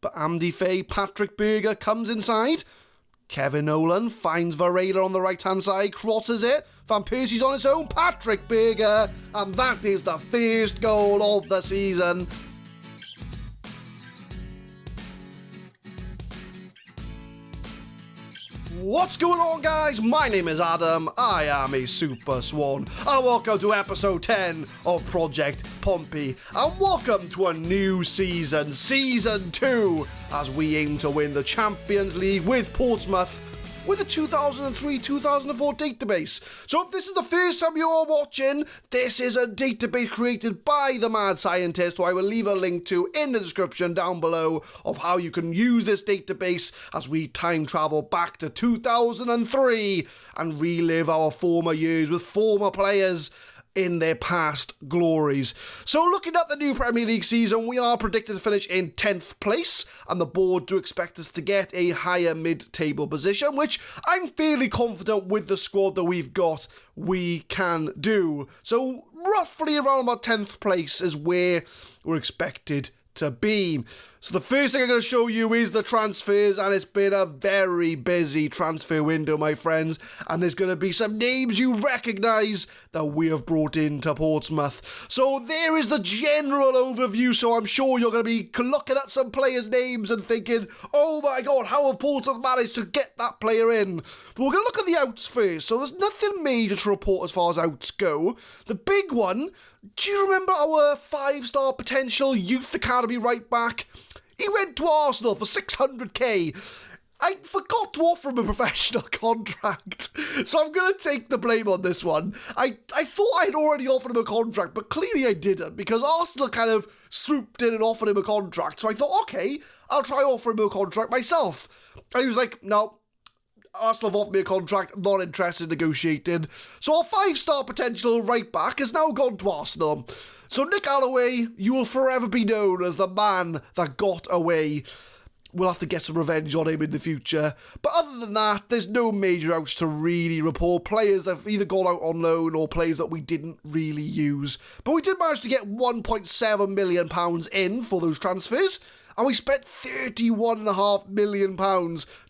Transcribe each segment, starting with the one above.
But Andy Fay, Patrick Berger comes inside. Kevin Nolan finds Varela on the right-hand side, crosses it. Van Persie's on his own, Patrick Berger, and that is the first goal of the season. What's going on, guys? My name is Adam, I am a Super Swan, and welcome to episode 10 of Project Pompey, and welcome to a new season, Season 2, as we aim to win the Champions League with Portsmouth, with a 2003-2004 database. So if this is the first time you are watching, this is a database created by TheMadScientist, who I will leave a link to in the description down below of how you can use this database as we time travel back to 2003 and relive our former years with former players in their past glories. So looking at the new Premier League season, we are predicted to finish in 10th place, and the board do expect us to get a higher mid-table position, which I'm fairly confident with the squad that we've got we can do. So roughly around about 10th place is where we're expected to be. So the first thing I'm going to show you is the transfers, and it's been a very busy transfer window, my friends, and there's going to be some names you recognise that we have brought into Portsmouth. So there is the general overview, so I'm sure you're going to be looking at some players' names and thinking, oh my god, how have Portsmouth managed to get that player in? But we're going to look at the outs first, so there's nothing major to report as far as outs go. The big one, do you remember our 5-star potential youth academy right back? He went to Arsenal for 600k. I forgot to offer him a professional contract, so I'm going to take the blame on this one. I thought I'd already offered him a contract, but clearly I didn't, because Arsenal kind of swooped in and offered him a contract. So I thought, okay, I'll try offering him a contract myself. And he was like, no, Arsenal have offered me a contract, I'm not interested in negotiating. So our 5-star potential right back has now gone to Arsenal. So Nick Alloway, you will forever be known as the man that got away. We'll have to get some revenge on him in the future. But other than that, there's no major outs to really report. Players that have either gone out on loan or players that we didn't really use. But we did manage to get £1.7 million in for those transfers. And we spent £31.5 million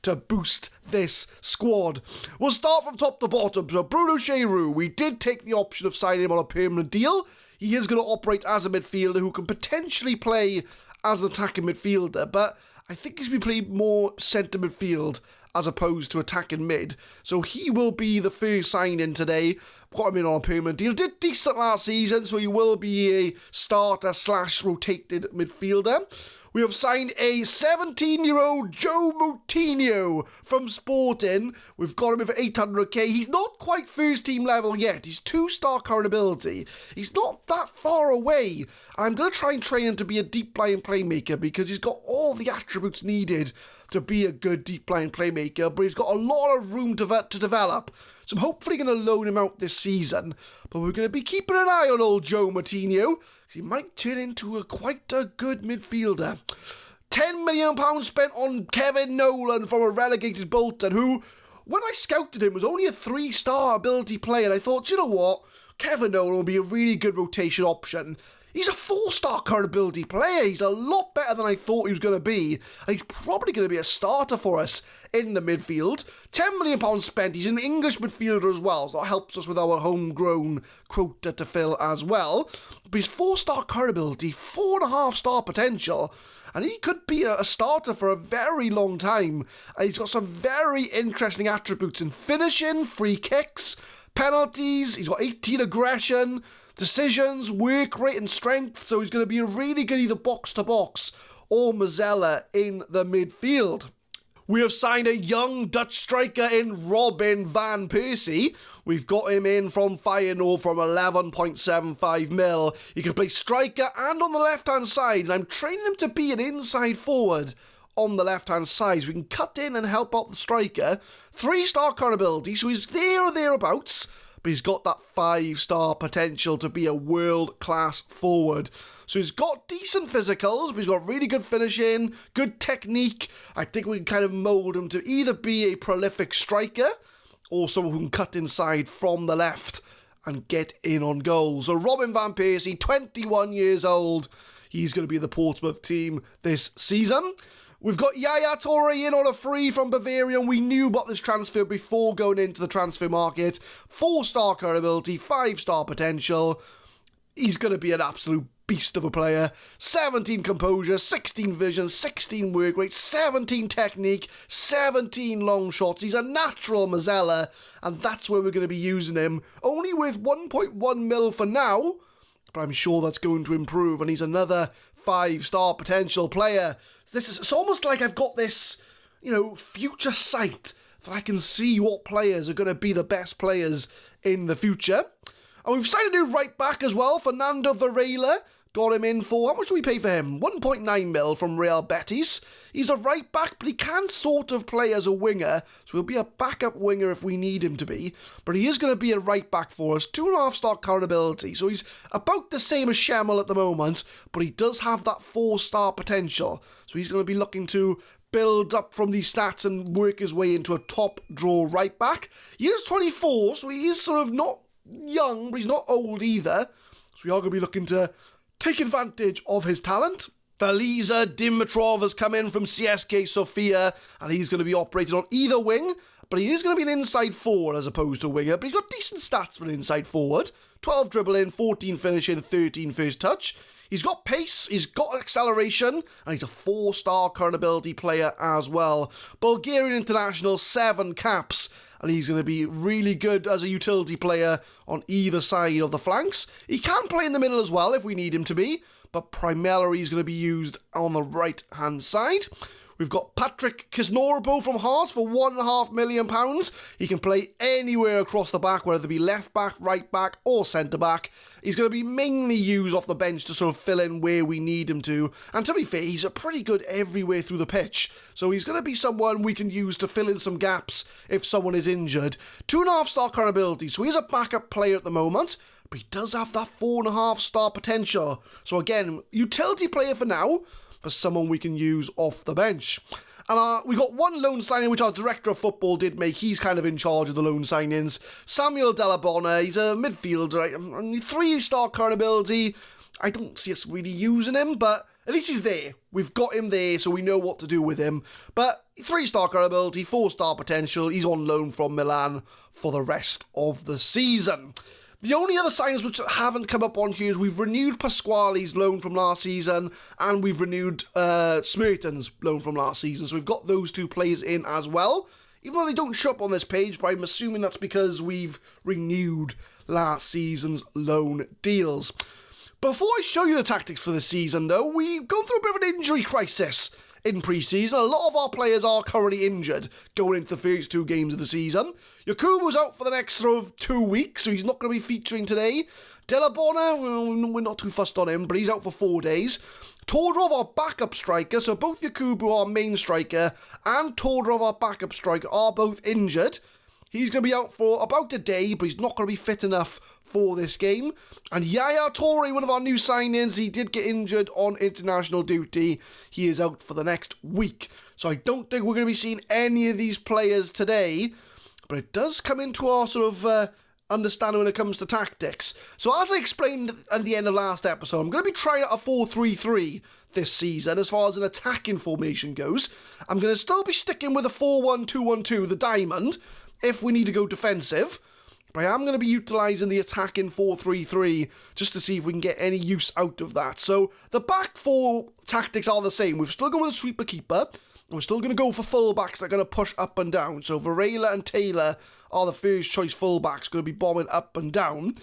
to boost this squad. We'll start from top to bottom. So Bruno Cheyrou, we did take the option of signing him on a permanent deal. He is going to operate as a midfielder who can potentially play as an attacking midfielder, but I think he's been playing more centre midfield as opposed to attacking mid. So he will be the first signing today. Got him in on a permanent deal. Did decent last season, so he will be a starter/rotated midfielder. We have signed a 17-year-old Joe Moutinho from Sporting. We've got him in for 800k. He's not quite first team level yet. He's 2-star current ability. He's not that far away. And I'm going to try and train him to be a deep-lying playmaker because he's got all the attributes needed to be a good deep-lying playmaker, but he's got a lot of room to develop. So I'm hopefully going to loan him out this season. But we're going to be keeping an eye on old Joe Moutinho. He might turn into quite a good midfielder. £10 million spent on Kevin Nolan from a relegated Bolton, who, when I scouted him, was only a 3-star ability player. And I thought, you know what? Kevin Nolan will be a really good rotation option. He's a 4-star current ability player. He's a lot better than I thought he was going to be. And he's probably going to be a starter for us in the midfield. £10 million spent. He's an English midfielder as well, so that helps us with our homegrown quota to fill as well. But he's 4-star current ability, 4.5-star potential, and he could be a starter for a very long time. And he's got some very interesting attributes in finishing, free kicks, penalties. He's got 18 aggression, decisions, work rate and strength, so he's going to be a really good either box-to-box or Mazzella in the midfield. We have signed a young Dutch striker in Robin van Persie. We've got him in from Feyenoord from 11.75 mil. He can play striker and on the left-hand side, and I'm training him to be an inside forward on the left-hand side, so we can cut in and help out the striker. 3-star current ability, so he's there or thereabouts, but he's got that 5-star potential to be a world-class forward. So he's got decent physicals, but he's got really good finishing, good technique. I think we can kind of mould him to either be a prolific striker or someone who can cut inside from the left and get in on goals. So Robin van Persie, 21 years old. He's going to be the Portsmouth team this season. We've got Yaya Toure in on a free from Bavaria, and we knew about this transfer before going into the transfer market. 4-star current ability, 5-star potential. He's going to be an absolute beast of a player. 17 composure, 16 vision, 16 work rate, 17 technique, 17 long shots. He's a natural Mazzella, and that's where we're going to be using him. Only with 1.1 mil for now, but I'm sure that's going to improve, and he's another 5-star potential player. It's almost like I've got this, future sight that I can see what players are going to be the best players in the future. And we've signed a new right back as well, Fernando Varela. Got him in for, how much do we pay for him? 1.9 mil from Real Betis. He's a right back, but he can sort of play as a winger, so he'll be a backup winger if we need him to be. But he is going to be a right back for us. 2.5-star current ability, so he's about the same as Schemmel at the moment, but he does have that 4-star potential. So he's going to be looking to build up from these stats and work his way into a top draw right back. He is 24, so he is sort of not young, but he's not old either. So we are going to be looking to take advantage of his talent. Valiza Dimitrov has come in from CSK Sofia, and he's going to be operating on either wing, but he is going to be an inside forward as opposed to a winger, but he's got decent stats for an inside forward. 12 dribbling, 14 finishing, 13 first touch. He's got pace, he's got acceleration, and he's a 4-star current ability player as well. Bulgarian international, 7 caps, and he's going to be really good as a utility player on either side of the flanks. He can play in the middle as well if we need him to be, but primarily he's going to be used on the right-hand side. We've got Patrick Kisnorbo from Hearts for £1.5 million. He can play anywhere across the back, whether it be left back, right back, or centre back. He's going to be mainly used off the bench to sort of fill in where we need him to. And to be fair, he's pretty good everywhere through the pitch. So he's going to be someone we can use to fill in some gaps if someone is injured. 2.5-star current ability, so he's a backup player at the moment, but he does have that 4.5-star potential. So again, utility player for now, but someone we can use off the bench. And we got one loan signing, which our director of football did make. He's kind of in charge of the loan signings. Samuel Delabona, he's a midfielder, right? 3-star current ability. I don't see us really using him, but at least he's there. We've got him there, so we know what to do with him. But 3-star current ability, 4-star potential. He's on loan from Milan for the rest of the season. The only other signings which haven't come up on here is we've renewed Pasquale's loan from last season, and we've renewed Smerton's loan from last season. So we've got those 2 players in as well, even though they don't show up on this page, but I'm assuming that's because we've renewed last season's loan deals. Before I show you the tactics for this season, though, we've gone through a bit of an injury crisis in pre-season. A lot of our players are currently injured going into the first 2 games of the season. Yakubu's out for the next sort of 2 weeks, so he's not going to be featuring today. Delabona, we're not too fussed on him, but he's out for 4 days. Todorov, our backup striker, so both Yakubu, our main striker, and Todorov, our backup striker, are both injured. He's going to be out for about a day, but he's not going to be fit enough for this game. And Yaya Toure, one of our new signings, he did get injured on international duty. He is out for the next week. So I don't think we're going to be seeing any of these players today, but it does come into our sort of understanding when it comes to tactics. So as I explained at the end of last episode, I'm going to be trying out a 4-3-3 this season as far as an attacking formation goes. I'm going to still be sticking with a 4-1-2-1-2, the diamond, if we need to go defensive. But I am going to be utilising the attacking 4-3-3 just to see if we can get any use out of that. So the back 4 tactics are the same. We've still gone with a sweeper keeper. And we're still going to go for fullbacks that are going to push up and down. So Varela and Taylor are the first choice fullbacks going to be bombing up and down.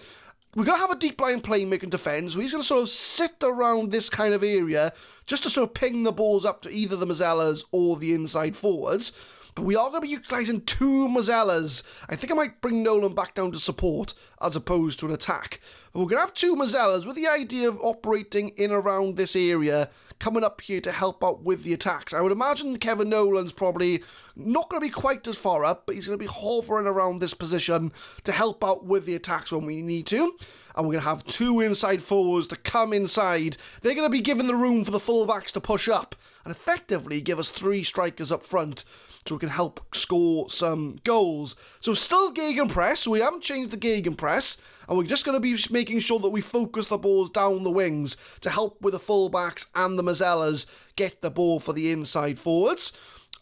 We're going to have a deep line playmaking defence. So he's going to sort of sit around this kind of area just to sort of ping the balls up to either the Mazzellas or the inside forwards. But we are going to be utilising 2 Mazzellas. I think I might bring Nolan back down to support as opposed to an attack. But we're going to have 2 Mazzellas with the idea of operating in around this area, coming up here to help out with the attacks. I would imagine Kevin Nolan's probably not going to be quite as far up, but he's going to be hovering around this position to help out with the attacks when we need to. and we're going to have 2 inside forwards to come inside. They're going to be given the room for the fullbacks to push up and effectively give us 3 strikers up front so we can help score some goals. So still gegenpress, so we haven't changed the gegenpress, and we're just going to be making sure that we focus the balls down the wings to help with the fullbacks and the Mazzellas get the ball for the inside forwards.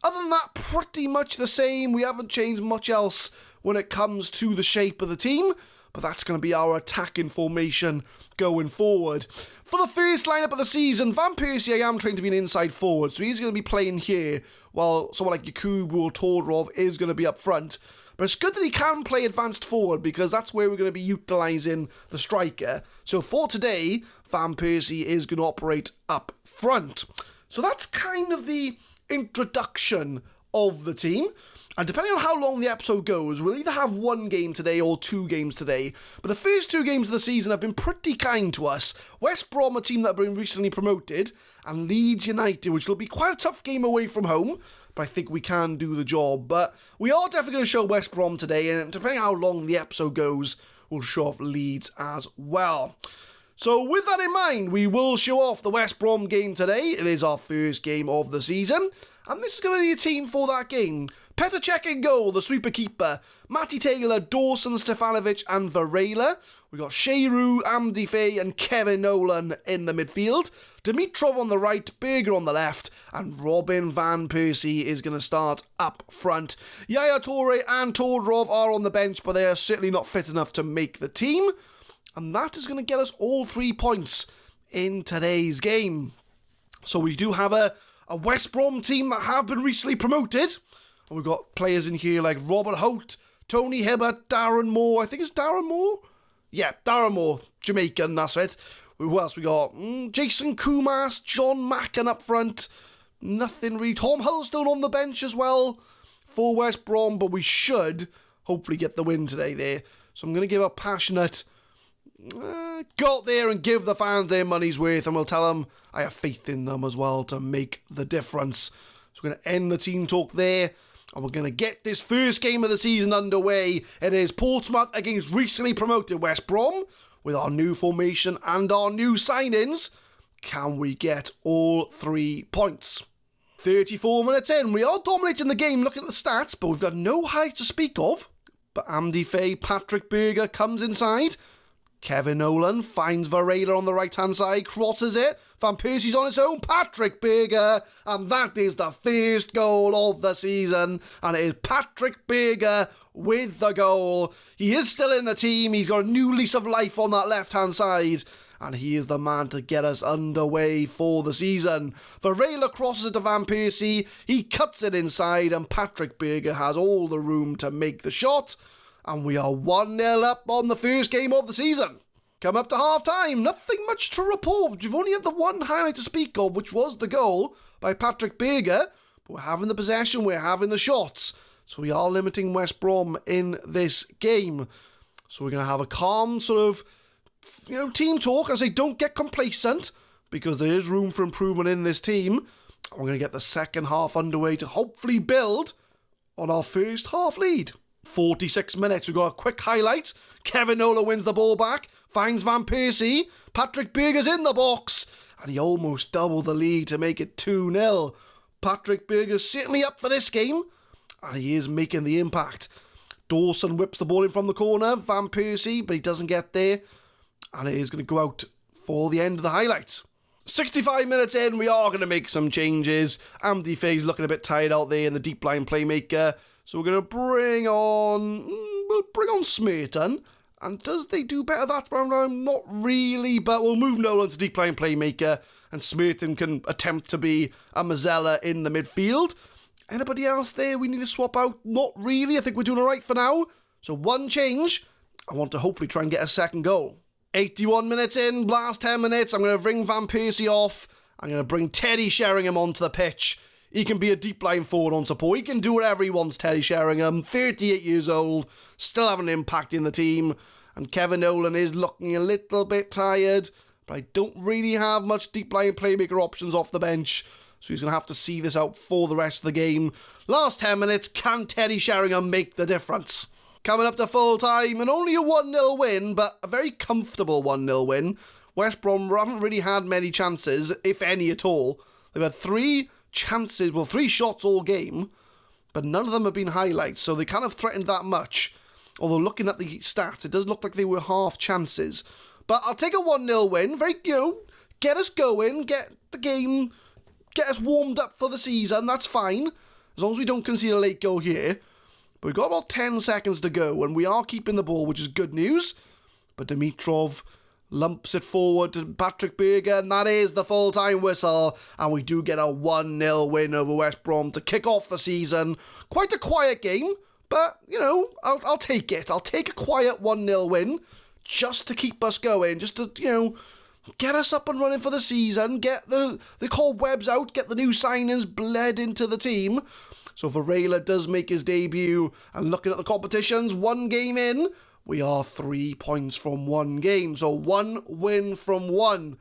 Other than that, pretty much the same. We haven't changed much else when it comes to the shape of the team, but that's going to be our attacking formation going forward. For the first lineup of the season, Van Persie, I am trained to be an inside forward, so he's going to be playing here, while someone like Yakubu or Todorov is going to be up front. But it's good that he can play advanced forward, because that's where we're going to be utilising the striker. So for today, Van Persie is going to operate up front. So that's kind of the introduction of the team. And depending on how long the episode goes, we'll either have 1 game today or 2 games today. But the first 2 games of the season have been pretty kind to us. West Brom, a team that have been recently promoted, and Leeds United, which will be quite a tough game away from home. But I think we can do the job. But we are definitely going to show West Brom today, and depending on how long the episode goes, we'll show off Leeds as well. So with that in mind, we will show off the West Brom game today. It is our first game of the season, and this is going to be a team for that game. Petr Cech in goal, the sweeper keeper. Matty Taylor, Dawson, Stefanovic and Varela. We got Shearu, Amdi Faye and Kevin Nolan in the midfield. Dimitrov on the right, Berger on the left, and Robin Van Persie is going to start up front. Yaya Toure and Todorov are on the bench, but they are certainly not fit enough to make the team. And that is going to get us all 3 points in today's game. So we do have a West Brom team that have been recently promoted. And we've got players in here like Robert Holt, Tony Hibbert, Darren Moore. I think it's Darren Moore? Yeah, Darren Moore, Jamaican, that's it. Who else we got? Jason Kumas, John Macken up front. Nothing really. Tom Huddlestone on the bench as well for West Brom, but we should hopefully get the win today there. So I'm going to give a passionate go out there and give the fans their money's worth, and we'll tell them I have faith in them as well to make the difference. So we're going to end the team talk there, and we're going to get this first game of the season underway. It is Portsmouth against recently promoted West Brom. With our new formation and our new signings, can we get all 3 points? 34 minutes in, we are dominating the game looking at the stats, but we've got no highlights to speak of. But Amdi Faye, Patrick Berger comes inside. Kevin Nolan finds Varela on the right-hand side, crosses it. Van Persie's on his own, Patrick Berger, and that is the first goal of the season. And it is Patrick Berger with the goal. He is still in the team. He's got a new lease of life on that left-hand side, and he is the man to get us underway for the season. Varela crosses it to Van Persie. He cuts it inside, and Patrick Berger has all the room to make the shot. And we are 1-0 up on the first game of the season. Come up to half-time, nothing much to report. We've only had the one highlight to speak of, which was the goal by Patrick Berger. But we're having the possession, we're having the shots. So we are limiting West Brom in this game. So we're going to have a calm sort of, team talk. I say don't get complacent, because there is room for improvement in this team. And we're going to get the second half underway to hopefully build on our first half lead. 46 minutes, we've got a quick highlight. Kevin Nolan wins the ball back, finds Van Persie. Patrick Berger's in the box, and he almost doubled the lead to make it 2-0. Patrick Berger's certainly up for this game, and he is making the impact. Dawson whips the ball in from the corner, Van Persie, but he doesn't get there, and it is going to go out for the end of the highlight. 65 minutes in, we are going to make some changes. Amdi Faye's looking a bit tired out there in the deep line playmaker, so we're going to bring on Smerton. And does they do better that round? Not really, but we'll move Nolan to deep line playmaker, and Smerton can attempt to be a Mazzella in the midfield. Anybody else there we need to swap out? Not really. I think we're doing all right for now. So one change. I want to hopefully try and get a second goal. 81 minutes in, last 10 minutes. I'm going to bring Van Persie off. I'm going to bring Teddy Sheringham onto the pitch. He can be a deep line forward on support. He can do whatever he wants, Teddy Sheringham. 38 years old, still having an impact in the team. And Kevin Nolan is looking a little bit tired, but I don't really have much deep line playmaker options off the bench. So he's going to have to see this out for the rest of the game. Last 10 minutes, can Teddy Sheringham make the difference? Coming up to full time, and only a 1-0 win, but a very comfortable 1-0 win. West Brom haven't really had many chances, if any at all. They've had 3 chances, 3 shots all game, but none of them have been highlights, so they kind of threatened that much. Although looking at the stats, it does look like they were half chances. But I'll take a 1-0 win. Very, get us going, get the game, get us warmed up for the season. That's fine, as long as we don't concede a late goal here. But we've got about 10 seconds to go, and we are keeping the ball, which is good news. But Dimitrov lumps it forward to Patrick Berger, and that is the full-time whistle. And we do get a 1-0 win over West Brom to kick off the season. Quite a quiet game, but, I'll take it. I'll take a quiet 1-0 win just to keep us going, just to, get us up and running for the season, get the cobwebs out, get the new signings bled into the team. So Varela does make his debut, and looking at the competitions, 1 game in, we are 3 points from 1 game. So 1 win from 1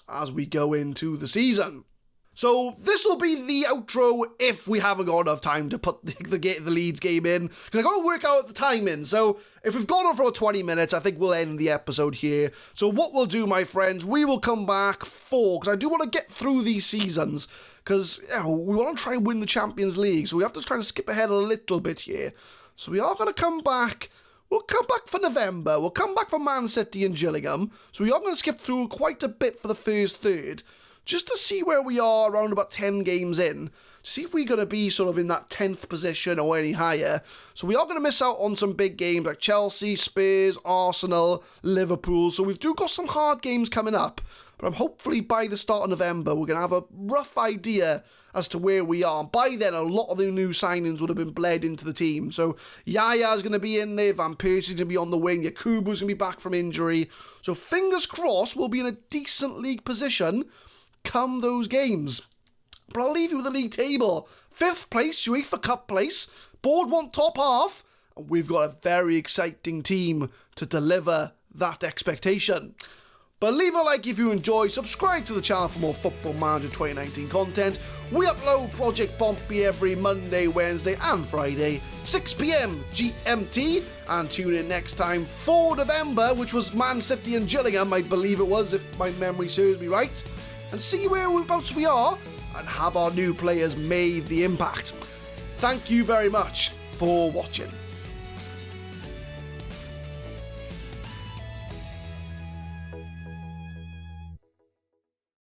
as we go into the season. So this will be the outro if we haven't got enough time to put the Leeds game in, because I've got to work out the timing. So if we've gone on for 20 minutes, I think we'll end the episode here. So what we'll do, my friends, we will come back because I do want to get through these seasons, because we want to try and win the Champions League, so we have to try and skip ahead a little bit here. So we are going to come back. We'll come back for November. We'll come back for Man City and Gillingham. So we are going to skip through quite a bit for the first third, just to see where we are around about 10 games in, to see if we're going to be sort of in that 10th position or any higher. So we are going to miss out on some big games like Chelsea, Spurs, Arsenal, Liverpool. So we've got some hard games coming up. But I'm hopefully by the start of November, we're going to have a rough idea as to where we are. And by then, a lot of the new signings would have been bled into the team. So Yaya's going to be in there, Van Persie's going to be on the wing, Yakubu's going to be back from injury. So fingers crossed we'll be in a decent league position come those games. But I'll leave you with the league table. 5th place, UEFA Cup place. Board 1 top half. And we've got a very exciting team to deliver that expectation. But leave a like if you enjoy, subscribe to the channel for more Football Manager 2019 content. We upload Project Pompey every Monday, Wednesday and Friday, 6 PM GMT, and tune in next time for November, which was Man City and Gillingham, I believe it was, if my memory serves me right, and see whereabouts we are, and have our new players made the impact. Thank you very much for watching.